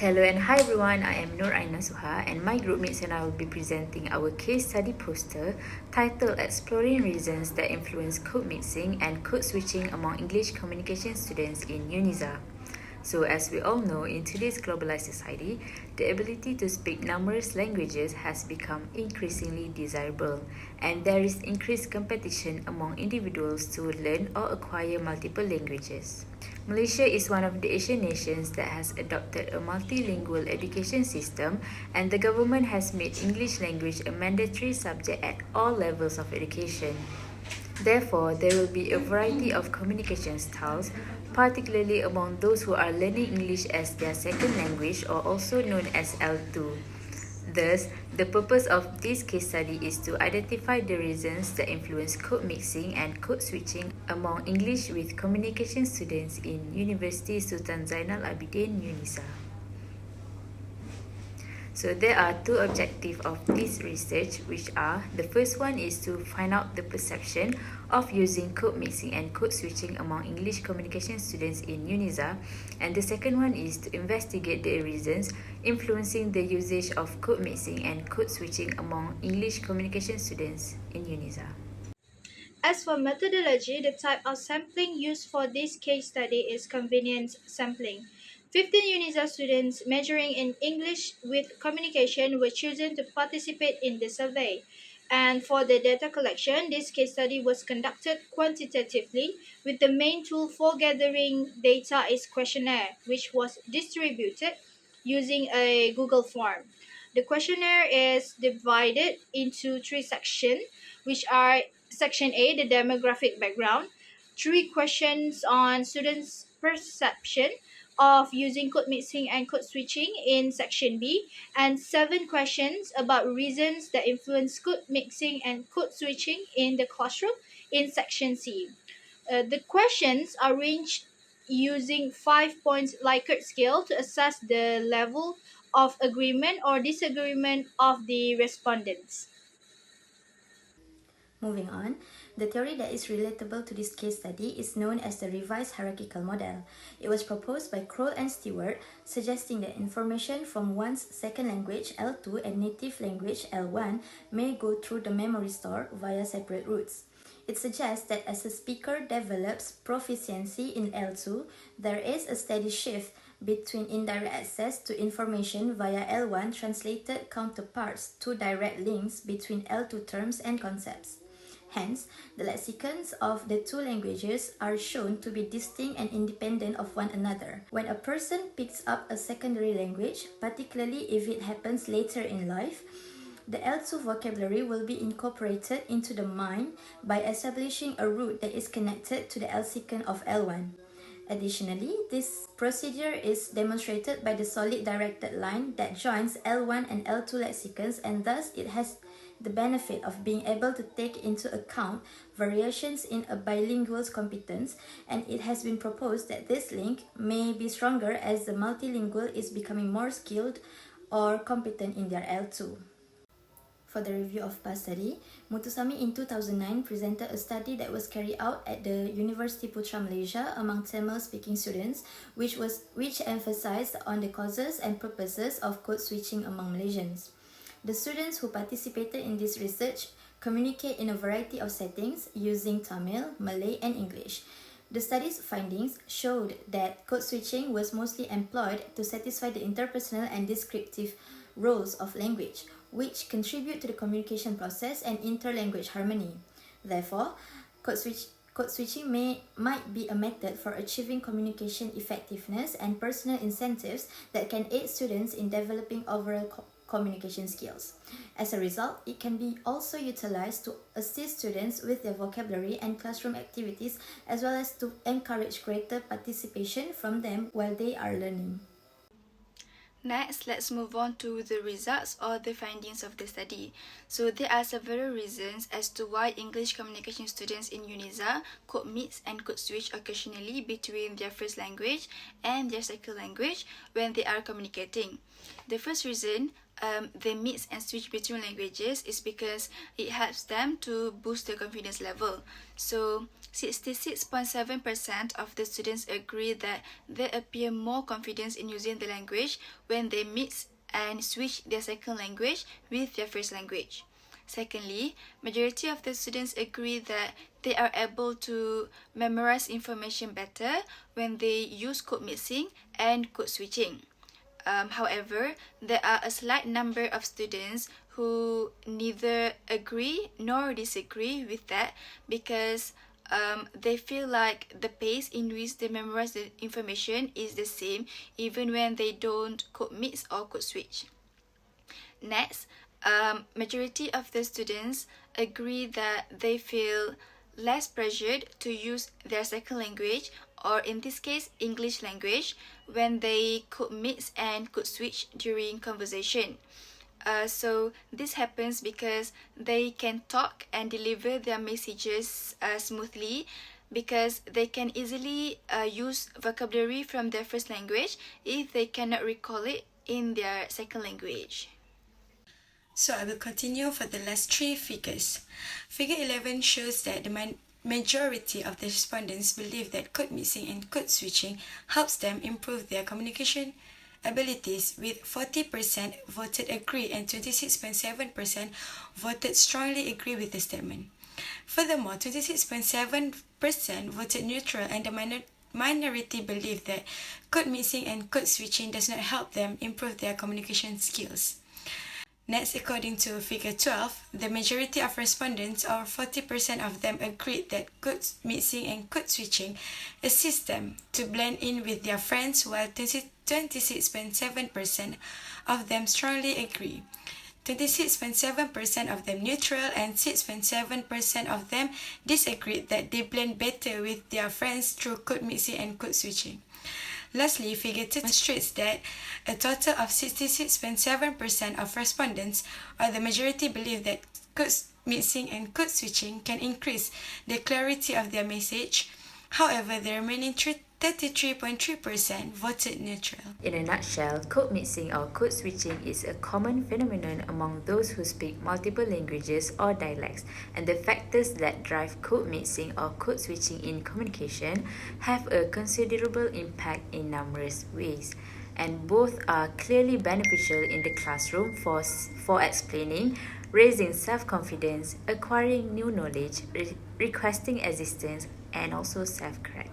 Hello and hi everyone, I am Noor and Nasuha and my groupmates and I will be presenting our case study poster titled Exploring Reasons that Influence Code Mixing and Code Switching Among English Communication Students in UNIZA. So as we all know, in today's globalized society, the ability to speak numerous languages has become increasingly desirable and there is increased competition among individuals to learn or acquire multiple languages. Malaysia is one of the Asian nations that has adopted a multilingual education system and the government has made English language a mandatory subject at all levels of education. Therefore, there will be a variety of communication styles, particularly among those who are learning English as their second language or also known as L2. Thus, the purpose of this case study is to identify the reasons that influence code mixing and code switching among English with communication students in University Sultan Zainal Abidin, UNIZA. So there are two objectives of this research, which are the first one is to find out the perception of using code mixing and code switching among English communication students in UNIZA, and the second one is to investigate the reasons influencing the usage of code mixing and code switching among English communication students in UNIZA. As for methodology, the type of sampling used for this case study is convenience sampling. 15 UNIZA students majoring in English with communication were chosen to participate in the survey. And for the data collection, this case study was conducted quantitatively, with the main tool for gathering data is questionnaire, which was distributed using a Google form. The questionnaire is divided into three sections, which are Section A, the demographic background, three questions on students' perception of using code mixing and code switching in Section B, and seven questions about reasons that influence code mixing and code switching in the classroom in Section C. The questions are arranged using 5 points Likert scale to assess the level of agreement or disagreement of the respondents. Moving on, the theory that is relatable to this case study is known as the revised hierarchical model. It was proposed by Kroll and Stewart, suggesting that information from one's second language L2 and native language L1 may go through the memory store via separate routes. It suggests that as a speaker develops proficiency in L2, there is a steady shift between indirect access to information via L1 translated counterparts to direct links between L2 terms and concepts. Hence, the lexicons of the two languages are shown to be distinct and independent of one another. When a person picks up a secondary language, particularly if it happens later in life, the L2 vocabulary will be incorporated into the mind by establishing a root that is connected to the lexicon of L1. Additionally, this procedure is demonstrated by the solid directed line that joins L1 and L2 lexicons, and thus it has the benefit of being able to take into account variations in a bilingual's competence, and it has been proposed that this link may be stronger as the multilingual is becoming more skilled or competent in their L2. For the review of past study, Mutusami in 2009 presented a study that was carried out at the University Putra Malaysia among Tamil-speaking students, which emphasized on the causes and purposes of code switching among Malaysians. The students who participated in this research communicate in a variety of settings using Tamil, Malay, and English. The study's findings showed that code switching was mostly employed to satisfy the interpersonal and descriptive roles of language, which contribute to the communication process and interlanguage harmony. Therefore, code switching might be a method for achieving communication effectiveness and personal incentives that can aid students in developing overall communication skills. As a result, it can be also utilized to assist students with their vocabulary and classroom activities, as well as to encourage greater participation from them while they are learning. Next, let's move on to the results or the findings of the study. So there are several reasons as to why English communication students in UNIZA could mix and could switch occasionally between their first language and their second language when they are communicating. The first reason they mix and switch between languages is because it helps them to boost their confidence level. So 66.7% of the students agree that they appear more confident in using the language when they mix and switch their second language with their first language. Secondly, majority of the students agree that they are able to memorize information better when they use code mixing and code switching. However, there are a slight number of students who neither agree nor disagree with that because they feel like the pace in which they memorize the information is the same even when they don't code mix or code switch. Next, majority of the students agree that they feel less pressured to use their second language, or in this case English language, when they could mix and could switch during conversation. So this happens because they can talk and deliver their messages smoothly because they can easily use vocabulary from their first language if they cannot recall it in their second language. So I will continue for the last three figures. Figure 11 shows that the majority of the respondents believe that code mixing and code switching helps them improve their communication abilities, with 40% voted agree and 26.7% voted strongly agree with the statement. Furthermore, 26.7% voted neutral, and the minority believe that code mixing and code switching does not help them improve their communication skills. Next, according to figure 12, the majority of respondents, or 40% of them, agreed that code mixing and code switching assist them to blend in with their friends, while 26.7% of them strongly agree. 26.7% of them neutral, and 6.7% of them disagreed that they blend better with their friends through code mixing and code switching. Lastly, figure 2 demonstrates that a total of 66.7% of respondents, or the majority, believe that code mixing and code switching can increase the clarity of their message. However, the remaining 33.3% voted neutral. In a nutshell, code mixing or code switching is a common phenomenon among those who speak multiple languages or dialects, and the factors that drive code mixing or code switching in communication have a considerable impact in numerous ways, and both are clearly beneficial in the classroom for explaining, raising self-confidence, acquiring new knowledge, requesting assistance, and also self-correct.